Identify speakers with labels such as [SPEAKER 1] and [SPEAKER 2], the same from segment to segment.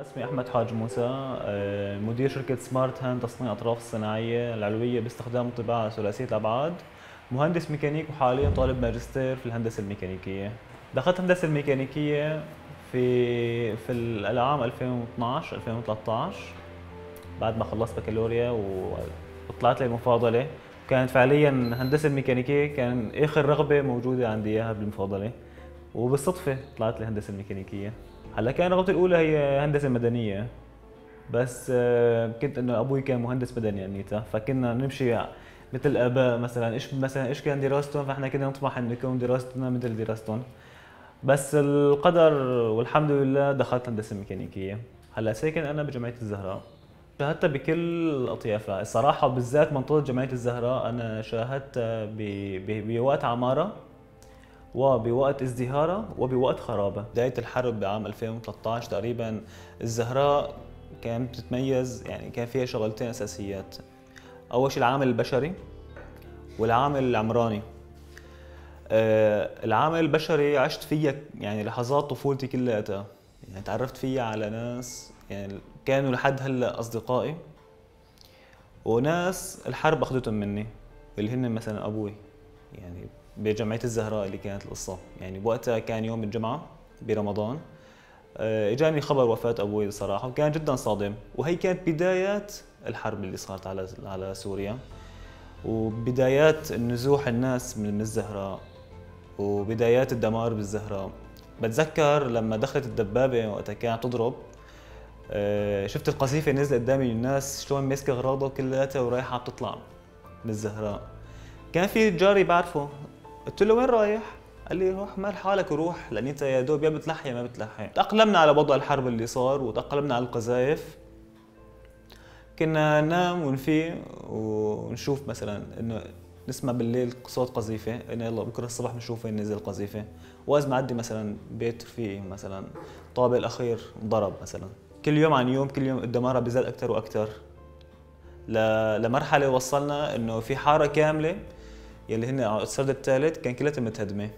[SPEAKER 1] اسمي أحمد حاج موسى، مدير شركة سمارت هاند تصنيع الأطراف الصناعية العلوية باستخدام الطباعة ثلاثية الأبعاد. مهندس ميكانيك وحاليا طالب ماجستير في الهندسة الميكانيكية. دخلت هندسة الميكانيكية في العام 2012 2013 بعد ما خلصت بكالوريا وطلعت لي المفاضلة. كانت فعليا هندسة الميكانيكية كان آخر رغبة موجودة عندي إياها بالمفاضلة، وبالصدفة طلعت لي هندسة الميكانيكية. هلا كان رغبتي الأولى هي هندسة مدنية، بس كنت إنه أبوي كان مهندس مدني أنيتا، فكنا نمشي مثل الآباء مثلا إيش كان دراستهم، فإحنا كنا نطمح إنه يكون دراستنا مثل دراستهم. بس القدر والحمد لله دخلت هندسة ميكانيكية. هلا ساكن أنا بجمعية الزهراء، شاهدتها بكل أطيافها الصراحة، وبالذات منطقة جمعية الزهراء أنا شاهدتها بوقت عمارة وبوقت ازدهارها وبوقت خرابها. بداية الحرب بعام 2013 تقريبا الزهراء كانت بتتميز، يعني كان فيها شغلتين أساسيات. أول شيء العامل البشري والعامل العمراني. العامل البشري عشت فيها يعني لحظات طفولتي كلها، يعني تعرفت فيها على ناس يعني كانوا لحد هلا أصدقائي، وناس الحرب أخذتهم مني اللي هن مثلا أبوي. يعني بجمعية الزهراء اللي كانت القصة، يعني بوقتها كان يوم الجمعة برمضان، اجاني خبر وفاة ابوي صراحة، وكان جدا صادم. وهي كانت بدايات الحرب اللي صارت على سوريا، وبدايات نزوح الناس من الزهراء، وبدايات الدمار بالزهراء. بتذكر لما دخلت الدبابة وقتها كانت تضرب، شفت القذيفة نزلت قدامي، الناس شلون ماسكة اغراضها كلياتها ورايحة بتطلع من الزهراء. كان في جاري بعرفه، قلت له وين رايح؟ قال لي روح مال حالك وروح، لان انت يا دوب يا بتلحق يا ما بتلحق. تأقلمنا على وضع الحرب اللي صار، وتأقلمنا على القذائف. كنا ننام ونفيق ونشوف مثلا انه نسمع بالليل صوت قذيفة، انه يلا بكره الصبح بنشوف وين نزل قذيفة. واذا معدي مثلا بيت رفيقي مثلا الطابق الاخير ضرب مثلا. كل يوم عن يوم كل يوم الدمار بيزداد اكثر واكثر، لمرحلة وصلنا انه في حارة كاملة يلي هن على السرد الثالث كان كلها متهدمه.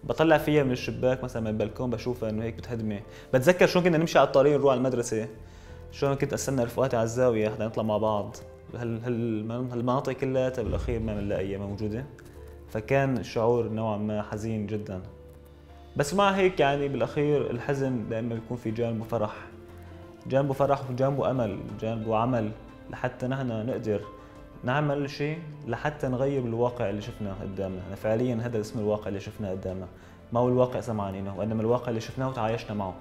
[SPEAKER 1] بطلع فيها من الشباك مثلا من البلكون بشوفها انه هيك متهدمه. بتذكر شلون كنا نمشي على الطريق نروح على المدرسه، شلون كنت استنى رفقاتي على الزاويه حتى نطلع مع بعض. هالمناطق كلها بالاخير ما بنلاقيها موجوده، فكان الشعور نوعا ما حزين جدا. بس مع هيك يعني بالاخير الحزن دائما بيكون في جانبه فرح، جانبه فرح وجانبه امل، جانبه عمل، لحتى نحن نقدر نعمل شيء لحتى نغير الواقع اللي شفناه قدامنا. يعني فعليا هذا اسم الواقع اللي شفناه قدامنا، ما هو الواقع سمعانينه، وانما الواقع اللي شفناه وتعايشنا معه.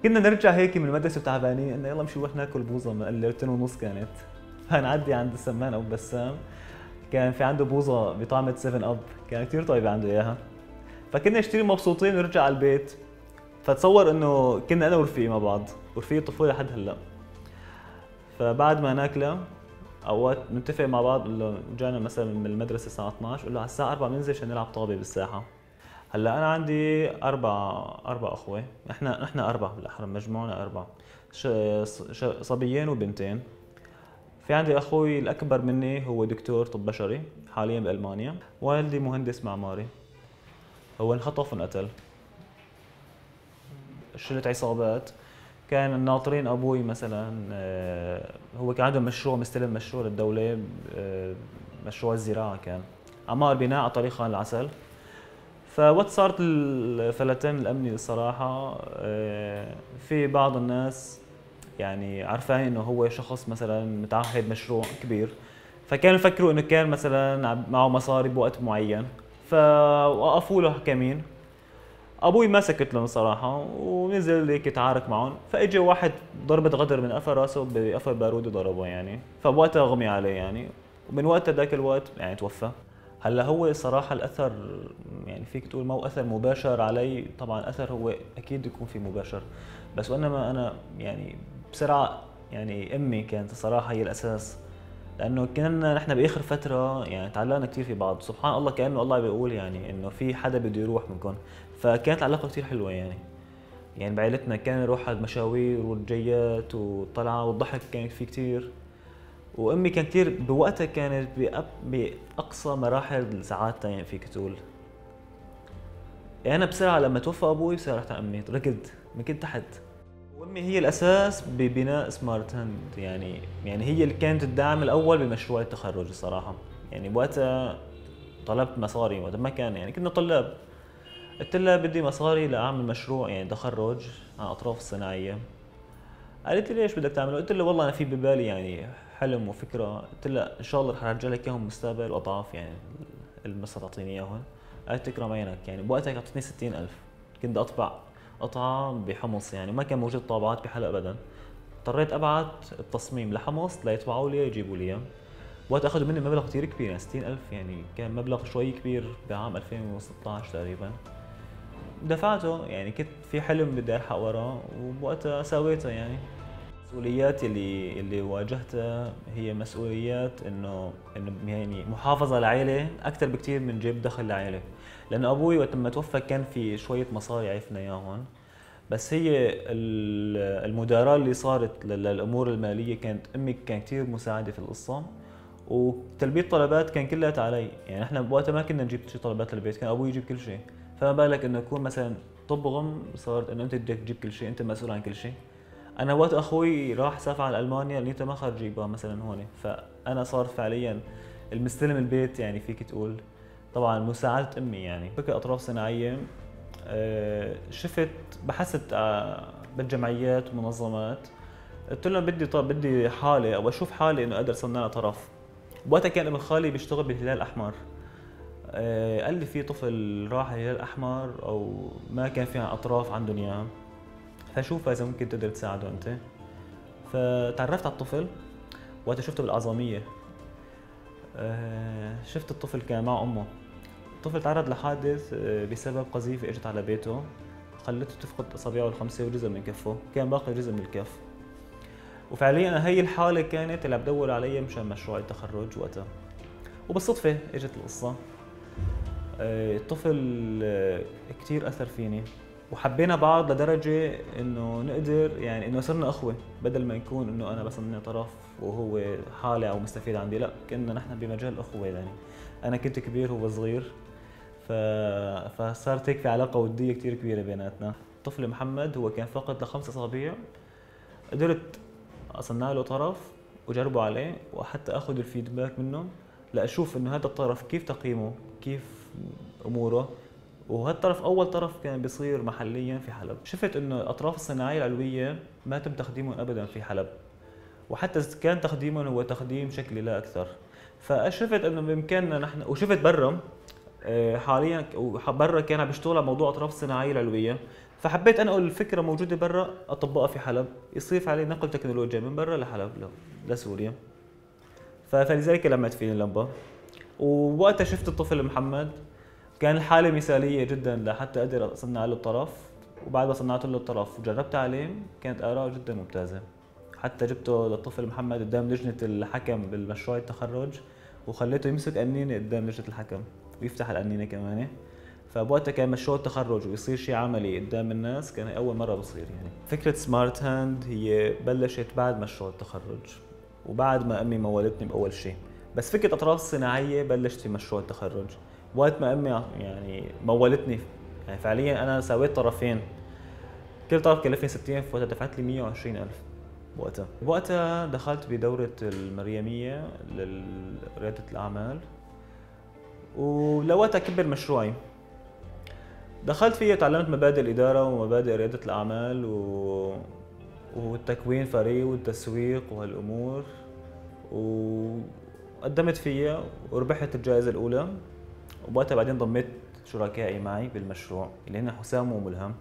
[SPEAKER 1] كنا نرجع هيك من المدرسه تعبانين، انه يلا نمشي نروح ناكل بوظه من 2:30 كانت. فنعدي عند السمان ابو بسام، كان في عنده بوظه بطعمه 7 اب، كان كثير طيبه عنده اياها. فكنا نشتري مبسوطين ونرجع على البيت. فتصور انه كنا انا ورفيقي مع بعض، ورفيقي الطفوله لحد هلا. فبعد ما ناكله اوقات نتفق مع بعض، نقول له جانا مثلا من المدرسه الساعه 12، قول له على الساعه 4 بننزل عشان نلعب طابه بالساحه. هلا انا عندي اربع اخوه، احنا اربع بالاحرى، مجموعنا اربع، صبيين وبنتين. في عندي اخوي الاكبر مني هو دكتور طب بشري حاليا بالمانيا، والدي مهندس معماري. هو انخطف وانقتل، شلت عصابات. كان الناطرين ابوي مثلا، هو كان عنده مشروع، مستلم مشروع للدوله، مشروع الزراعه، كان عمار بناء على طريق خان العسل. فوقت صارت الفلتان الامني الصراحه، في بعض الناس يعني عارفين انه هو شخص مثلا متعهد مشروع كبير، فكانوا يفكروا انه كان مثلا معه مصاري بوقت معين، فوقفوا له حكمين. ابوي ما سكت لهم صراحه، ونزل هيك يتعارك معهم، فاجى واحد ضربة غدر من قفا راسه بقفا بارودي ضربه يعني، فبوقتها غمي عليه يعني. ومن وقتها ذاك الوقت يعني توفى. هلا هو صراحه الاثر يعني فيك تقول ما هو اثر مباشر علي، طبعا اثر هو اكيد يكون في مباشر، بس وانما انا يعني بسرعه يعني امي كانت الصراحه هي الاساس. لانه كنا نحن باخر فتره يعني تعلقنا كثير في بعض، سبحان الله كانه الله بيقول يعني انه في حدا بده يروح منكم. فكانت العلاقه كثير حلوه يعني بعائلتنا كان نروح على المشاوير والجيات والطلعه والضحك كان في كثير. وامي كان كثير بوقتها كانت باقصى مراحل سعادتها يعني فيك تقول. يعني انا بسرعه لما توفى ابوي بسرعه رحت على امي ركض من كنت تحت. امي هي الاساس ببناء سمارت هاند، يعني هي اللي كانت الداعم الاول بمشروع التخرج الصراحه. يعني بوقتها طلبت مصاري، وقت ما كان يعني كنا طلاب، قلت لها بدي مصاري لاعمل مشروع يعني تخرج عن اطراف الصناعيه. قالت لي ليش بدك تعمله؟ قلت لها والله انا في ببالي يعني حلم وفكره. قلت لها ان شاء الله رح ارجع لك اياهم مستقبل واضعاف يعني المصر تعطيني اياهم. قالت تكرم عينك. يعني بوقتها اعطتني 60,000. كنت بدي اطبع قطعه بحمص، يعني ما كان موجود طابعات بحلب ابدا. اضطريت ابعت التصميم لحمص ليطبعوا لي يجيبوا لي اياه. وقت اخذوا مني مبلغ كثير كبير، يعني 60,000 يعني كان مبلغ شوي كبير بعام 2016 تقريبا. دفعته، يعني كنت في حلم بدي الحق وراه وبوقتها سويته يعني. المسؤوليات اللي واجهتها هي مسؤوليات انه يعني محافظه لعائله اكثر بكثير من جيب دخل لعائله. لان ابوي وقت ما توفى كان في شويه مصاري عرفنا اياهم، بس هي المداراة اللي صارت للامور الماليه كانت امي كان كثير مساعده في القصه. وتلبيه طلبات كان كلها علي، يعني احنا بوقتها ما كنا نجيب شيء طلبات للبيت، كان ابوي يجيب كل شيء. فما بالك انه يكون مثلا طبغم صارت انه انت بدك تجيب كل شيء، انت مسؤول عن كل شيء. انا وقت اخوي راح سافر على المانيا اللي انت ما خرج يبقى مثلا هون، فانا صار فعليا المستلم البيت يعني فيك تقول. طبعا مساعده امي يعني فكره اطراف صناعيه. شفت بحثت بالجمعيات ومنظمات. قلت لهم بدي حالي او اشوف حالي انه اقدر صنع طرف. وقتها كان ابن خالي بيشتغل بالهلال الاحمر. قال لي في طفل راح الهلال الاحمر او ما كان في اطراف عندهم اياه، فشوف اذا ممكن تقدر تساعده انت. فتعرفت على الطفل وقتها شفته بالأعظمية. شفت الطفل كان مع امه. الطفل تعرض لحادث بسبب قذيفة اجت على بيته، خلته تفقد اصابعه الخمسة وجزء من كفه، كان باقي جزء من الكف. وفعليا هي الحالة كانت اللي عم بدور عليها مشان مشروع التخرج وقتها. وبالصدفة اجت القصة. الطفل كتير اثر فيني، وحبينا بعض لدرجة انه نقدر يعني انه صرنا اخوة، بدل ما يكون انه انا بصنع طرف وهو حالة او مستفيد عندي، لا كنا نحن بمجال اخوة يعني. انا كنت كبير وهو صغير، فصارت هيك في علاقة ودية كتير كبيرة بيناتنا. الطفل محمد هو كان فقط ل5 أصابع، قدرت اصنع له طرف وجربه عليه وحتى اخذ الفيدباك منه لاشوف انه هذا الطرف كيف تقييمه، كيف اموره. وهالطرف اول طرف كان بيصير محليا في حلب. شفت انه الاطراف الصناعيه العلويه ما تم تقديمهم ابدا في حلب، وحتى اذا كان تقديمهم هو تقديم شكلي لا اكثر. فشفت انه بامكاننا نحن، وشفت برا حاليا برا كان عم بيشتغل على موضوع اطراف الصناعيه العلويه. فحبيت انقل الفكره موجوده برا اطبقها في حلب، يصير في عليه نقل تكنولوجيا من برا لحلب لسوريا. فلذلك لمعت فيني اللمبه. ووقتها شفت الطفل محمد، كان الحالة مثالية جدا لحتى اقدر اصنع له الطرف. وبعد ما صنعت له الطرف وجربت عليه كانت آراء جدا ممتازة. حتى جبته للطفل محمد قدام لجنة الحكم بالمشروع التخرج، وخليته يمسك قنينة قدام لجنة الحكم ويفتح القنينة كمان. فبوقتها كان مشروع التخرج ويصير شيء عملي قدام الناس، كان أول مرة بصير يعني. فكرة سمارت هاند هي بلشت بعد مشروع التخرج وبعد ما أمي مولتني بأول شيء، بس فكرة أطراف صناعية بلشت في مشروع التخرج وقت ما امي يعني مولتني. يعني فعليا انا سويت طرفين، كل طرف كلفني 60 فوقتها دفعت لي 120,000 وقتها دخلت بدورة المريمية لريادة الأعمال، ولوقتها كبر مشروعي. دخلت فيه تعلمت مبادئ الإدارة ومبادئ ريادة الأعمال وتكوين فريق والتسويق وهالأمور، وقدمت فيها وربحت الجائزة الأولى. وبوقتها بعدين ضميت شركائي معي بالمشروع اللي هن حسام وملهم،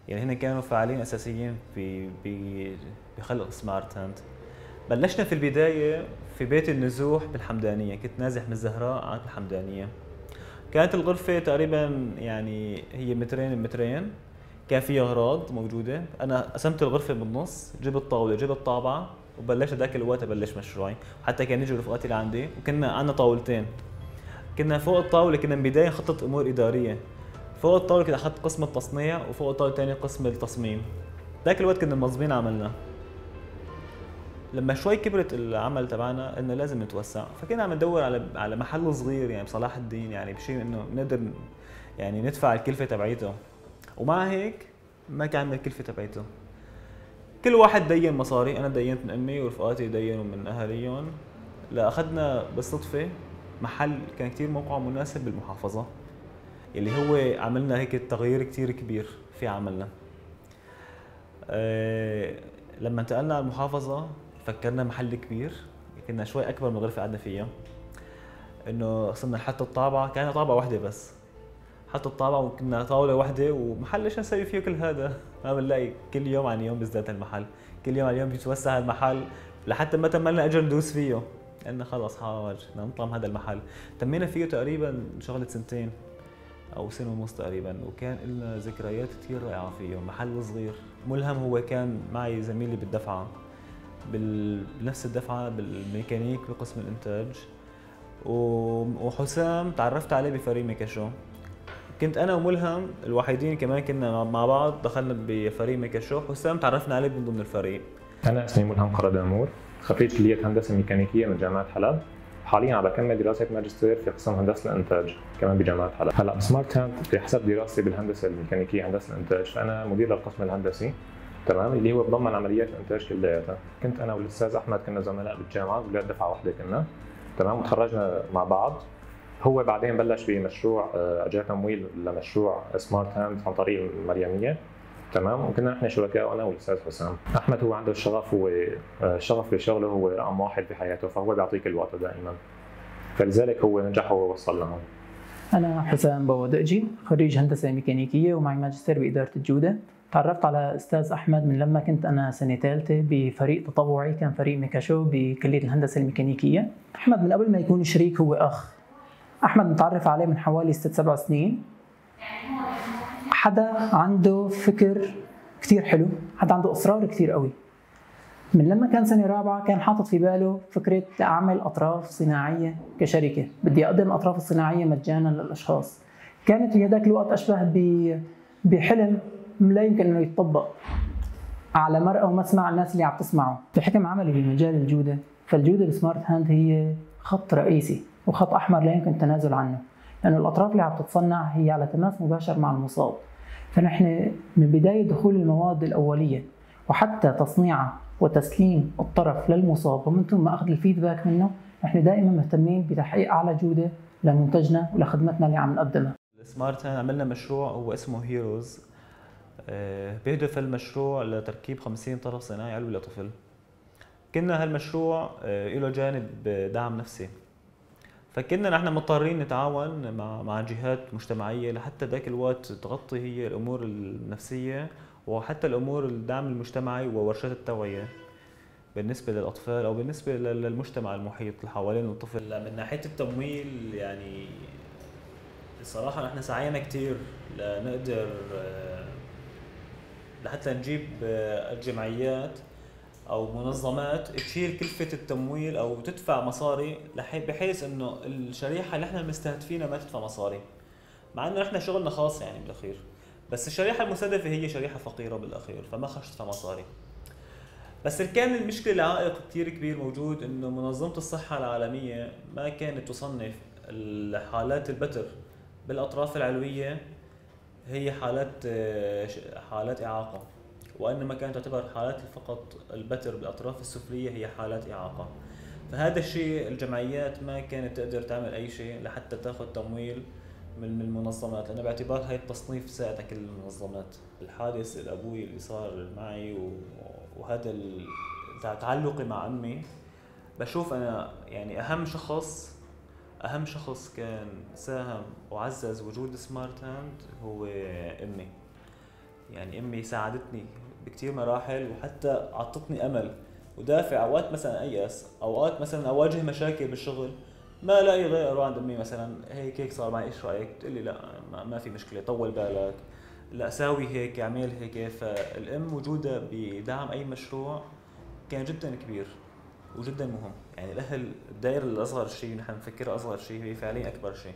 [SPEAKER 1] يعني هن كانوا فاعلين اساسيين بخلق سمارت هاند. بلشنا في البدايه في بيت النزوح بالحمدانيه، كنت نازح من الزهراء على الحمدانيه. كانت الغرفه تقريبا يعني هي مترين بمترين، كان فيها اغراض موجوده. انا قسمت الغرفه بالنص، جبت طاوله جبت طابعه وبلشت ذاك الوقت ابلش مشروعي. حتى كان يجوا رفقاتي لعندي وكنا عندنا طاولتين. كنا فوق الطاولة كنا من بداية خطة أمور إدارية. فوق الطاولة كنت أخذت قسم التصنيع وفوق الطاولة الثانية قسم التصميم. ذاك الوقت كنا منظمين عملنا. لما شوي كبرت العمل تبعنا قلنا لازم نتوسع، فكنا عم ندور على محل صغير يعني بصلاح الدين، يعني بشيء انه نقدر يعني ندفع الكلفة تبعيته، ومع هيك ما كان عندنا الكلفة تبعيته. كل واحد دين مصاري، انا دينت من امي ورفقاتي دينوا من اهاليهم. لا اخذنا بالصدفه محل كان كتير موقعه مناسب بالمحافظه، اللي هو عملنا هيك تغيير كتير كبير في عملنا. لما انتقلنا على المحافظه فكرنا محل كبير، كنا شوي اكبر من الغرفه قعدنا فيها، انه صرنا نحط الطابعه، كان طابعه واحده بس، حط الطابعه وكنا طاوله واحده ومحل ايش نسوي فيه كل هذا؟ ما بنلاقي كل يوم عن يوم بيزداد المحل، كل يوم عن يوم بيتوسع المحل لحتى متى ما لنا اجر ندوس فيه، قلنا خلص حاج بدنا نطلع من هذا المحل. تمينا فيه تقريبا شغله سنتين او سنه ونص تقريبا، وكان لنا ذكريات كثير رائعه فيه. محل صغير ملهم، هو كان معي زميلي بالدفعه بنفس الدفعه بالميكانيك بقسم الانتاج، وحسام تعرفت عليه بفريق ميكاشو. كنت انا وملهم الوحيدين كمان كنا مع بعض، دخلنا بفريق ميكاشو. حسام تعرفنا عليه من ضمن الفريق.
[SPEAKER 2] انا اسمي ملهم قردامور، خريج كليه هندسه ميكانيكيه من جامعه حلب. حاليا عم بكمل دراسه ماجستير في قسم هندسه الانتاج كمان بجامعه حلب. هلا بسمارت هاند بحسب دراستي بالهندسه الميكانيكيه هندسه الانتاج، فانا مدير للقسم الهندسي تمام، اللي هو بضمن عمليات الانتاج كلياتها. كنت انا والاستاذ احمد كنا زملاء بالجامعه، ولاد دفعه واحده كنا تمام، وتخرجنا مع بعض. هو بعدين بلش بمشروع، اجى تمويل لمشروع سمارت هاند عن طريق المريميه تمام، وكنا نحن شركاء انا والاستاذ حسام. احمد هو عنده الشغف، هو الشغف بشغله هو رقم واحد بحياته، فهو بيعطيك الوقت دائما، فلذلك هو نجح ووصل لهون.
[SPEAKER 3] انا حسام بودقجي، خريج هندسه ميكانيكيه ومعي ماجستير باداره الجوده. تعرفت على استاذ احمد من لما كنت انا سنه ثالثه بفريق تطوعي، كان فريق ميكاشو بكليه الهندسه الميكانيكيه. احمد من قبل ما يكون شريك هو اخ. احمد متعرف عليه من حوالي 6-7 سنين. حدا عنده فكر كثير حلو، حدا عنده اصرار كثير قوي. من لما كان سنه رابعه كان حاطط في باله فكره اعمل اطراف صناعيه كشركه، بدي اقدم الاطراف الصناعيه مجانا للاشخاص. كانت في هذاك الوقت اشبه بحلم لا يمكن انه يتطبق على مرأى ومسمع الناس اللي عم تسمعه. بحكم عملي بمجال الجوده، فالجوده بسمارت هاند هي خط رئيسي وخط احمر لا يمكن التنازل عنه، لانه الاطراف اللي عم تتصنع هي على تماس مباشر مع المصاب. فنحن من بدايه دخول المواد الاوليه وحتى تصنيعها وتسليم الطرف للمصاب ومن ثم اخذ الفيدباك منه، نحن دائما مهتمين بتحقيق اعلى جوده لمنتجنا ولخدمتنا اللي عم نقدمها.
[SPEAKER 1] سمارت هاند عملنا مشروع هو اسمه هيروز، بيهدف المشروع لتركيب 50 طرف صناعي علوي لطفل. كنا هالمشروع له جانب دعم نفسي، فكنا نحن مضطرين نتعاون مع جهات مجتمعيه لحتى ذاك الوقت تغطي هي الامور النفسيه وحتى الامور الدعم المجتمعي وورشات التوعيه بالنسبه للاطفال او بالنسبه للمجتمع المحيط اللي حوالين الطفل. من ناحيه التمويل يعني الصراحه نحن سعينا كثير لنقدر لحتى نجيب الجمعيات او منظمات تشيل كلفه التمويل او تدفع مصاري بحيث انه الشريحه اللي احنا مستهدفينها ما تدفع مصاري، مع انه احنا شغلنا خاص يعني بالاخير، بس الشريحه المستهدفه هي شريحه فقيره بالاخير فما خش تدفع مصاري. بس كان المشكله العائق كثير كبير موجود، انه منظمه الصحه العالميه ما كانت تصنف الحالات البتر بالاطراف العلويه هي حالات اعاقه، وانما كانت تعتبر حالات فقط البتر بالاطراف السفليه هي حالات اعاقه. فهذا الشيء الجمعيات ما كانت تقدر تعمل اي شيء لحتى تاخذ تمويل من المنظمات، لانه باعتبار هاي التصنيف ساعد كل المنظمات. الحادث الابوي اللي صار معي وهذا تعلقي مع امي، بشوف انا يعني اهم شخص كان ساهم وعزز وجود سمارت هاند هو امي. يعني امي ساعدتني بكثير مراحل وحتى اعطتني امل ودافع. اوقات مثلا ايأس، اوقات مثلا اواجه مشاكل بالشغل ما الاقي غير اروح عند امي مثلا هيك صار معي ايش رايك؟ تقول لي لا ما في مشكله، طول بالك، لا ساوي هيك، اعمل هيك. فالام وجودها بدعم اي مشروع كان جدا كبير وجدا مهم. يعني الاهل الدائره الاصغر شيء نحن نفكرها اصغر شيء هي فعليا اكبر شيء،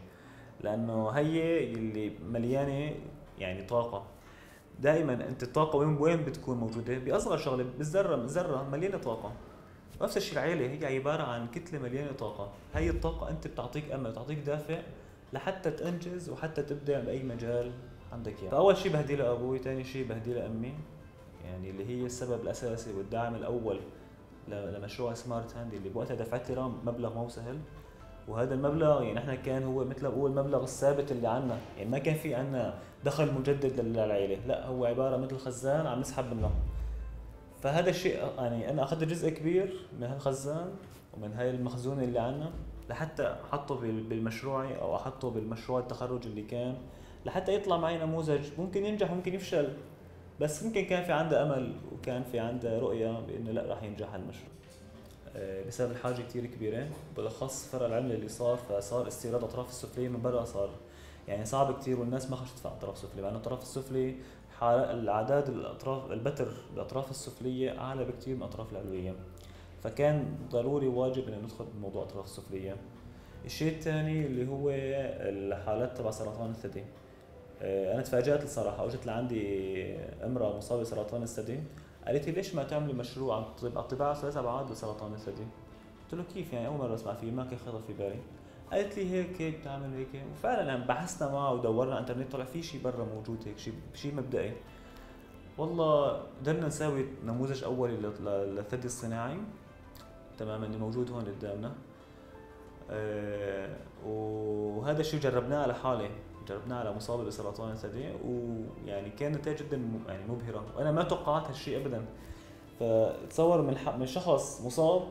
[SPEAKER 1] لانه هي اللي مليانه يعني طاقه. دائما انت الطاقه وين بتكون موجوده؟ باصغر شغله، بالذره مليانه طاقه. نفس الشيء العيله هي عباره عن كتله مليانه طاقه، هي الطاقه انت بتعطيك امل، بتعطيك دافع لحتى تنجز وحتى تبدع باي مجال عندك اياه. يعني. فاول شيء بهدي له ابوي، ثاني شيء بهدي له امي، يعني اللي هي السبب الاساسي والداعم الاول لمشروع سمارت هاند اللي بوقتها دفعت لي مبلغ مو سهل. وهذا المبلغ يعني احنا كان هو مثل ما بقول المبلغ الثابت اللي عنا، يعني ما كان في عنا دخل مجدد للعائله، لا هو عباره مثل خزان عم نسحب منه. فهذا الشيء يعني انا اخذت جزء كبير من هالخزان ومن هاي المخزون اللي عنا لحتى احطه بالمشروعي او احطه بالمشروع التخرج اللي كان، لحتى يطلع معي نموذج ممكن ينجح ممكن يفشل، بس ممكن كان في عنده امل وكان في عنده رؤيه بانه لا راح ينجح المشروع. بسبب الحاجه كثير كبيره، بالاخص فرق العمله اللي صار، فصار استيراد اطراف السفليه من برا صار يعني صعب كثير، والناس ما خشت تدفع اطراف سفليه، مع انه الاطراف السفلي الاعداد الاطراف البتر بالاطراف السفليه اعلى بكثير من الاطراف العلويه، فكان ضروري واجب ان ندخل بموضوع الاطراف السفليه. الشيء الثاني اللي هو الحالات تبع سرطان الثدي. انا تفاجأت الصراحه، اجت لعندي امراه مصابه بسرطان الثدي، قالت لي ليش ما تعملي مشروع عن الطباعه 3 ابعاد لسرطان الثدي؟ قلت له كيف يعني، اول مره اسمع فيه، ما كان خطر في بالي. قالت لي هيك بتعمل هيك، وفعلا يعني بحثنا معه ودورنا انترنت، طلع في شيء برا موجود هيك شيء مبدئي. والله قدرنا نسوي نموذج اولي للثدي الصناعي تماما اللي موجود هون قدامنا. وهذا الشيء جربناه على حالي، جربناه على مصابه بسرطان الثدي، ويعني كان نتائج جدا يعني مبهره، وانا ما توقعت هالشيء ابدا. فتصور من شخص مصاب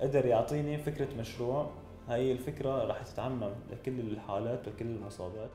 [SPEAKER 1] قدر يعطيني فكره مشروع، هاي الفكره راح تتعمم لكل الحالات وكل المصابات.